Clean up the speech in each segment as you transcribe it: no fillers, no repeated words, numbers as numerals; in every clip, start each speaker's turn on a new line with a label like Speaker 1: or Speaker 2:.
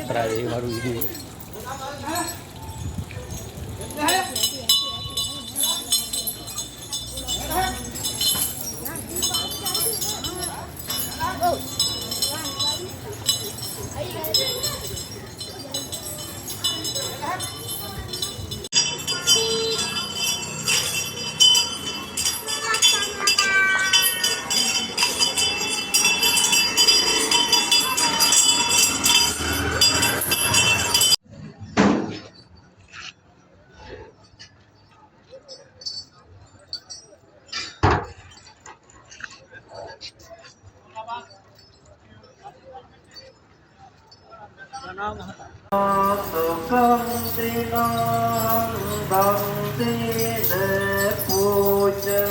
Speaker 1: Terakhir baru ini.
Speaker 2: Sukam dinang bangdine puja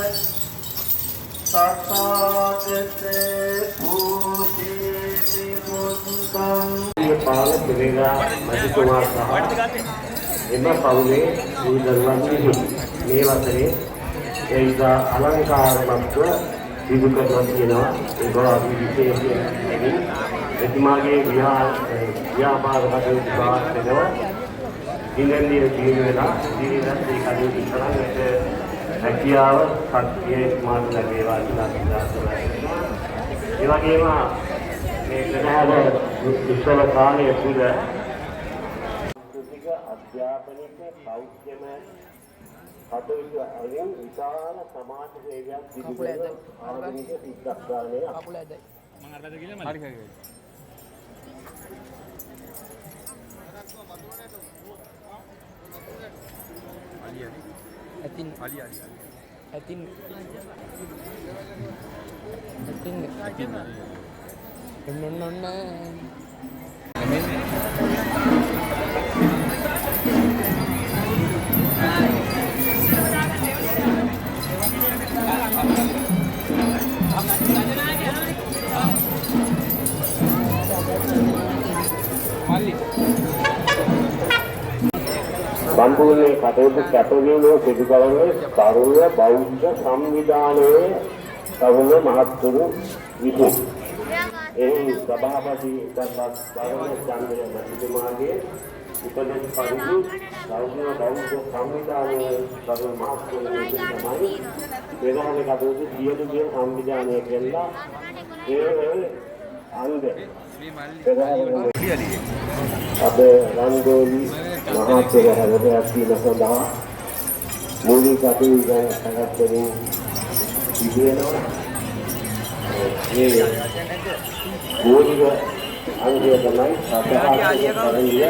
Speaker 2: Tathagate puji nimundang පාලක පෙරේරා මැතිතුමා සහ එම පවුලේ දරුවන් මේ වසරේ ඒ අලංකාරමත්ව සිදු කරලා තියෙනවා ඒ බව අපි විශේෂයෙන් එතුමාගේ ව්‍යාපාර කටයුතු බාර දෙනවා ඉන්දියාවේ ජීවන වෙලා ජීවිතත් ඒ කටයුතු කරන්නට හැකියාව ශක්තිය මාත් ලැබේවා කියලා ප්‍රාර්ථනා කරනවා ඒ වගේම මේ ප්‍රධාන විශ්ව කාලයේ තුල සාංස්කෘතික අධ්‍යාපනික බෞද්ධම කටයුතු අරින් විශාල සමාජ සේවයක් සිදු කරන ආධුනික සිද්ධාස්ථානයේ අපුල ඇදයි මම අර වැද කියලා හරි හරි Atin
Speaker 3: සම්පූර්ණ කටයුතු කැපවීම සිදු කරන්නේ තරුණ බෞද්ධ සංවිධානයේ තරුණ මහත්තුරු විසින්. එහි සභාපති දත්වත් බරණ චන්ද්‍ර මැතිතුමාගේ උපදෙස් පරිදි තරුණ බෞද්ධ සංවිධානයේ තරුණ මහත්තුරු විසින් තමයි ප්‍රධාන කටයුතු සියලු දේ සංවිධානය කළා. ඒ අංග අද රංගෝලි මහා පෙරහැරට ඇතුළත සඳහා මූලික කටයුතු ගැන සැකසෙමින් ඉගෙනවා. මේ මූලික අංගය තමයි සතහාගත කරන්නේ.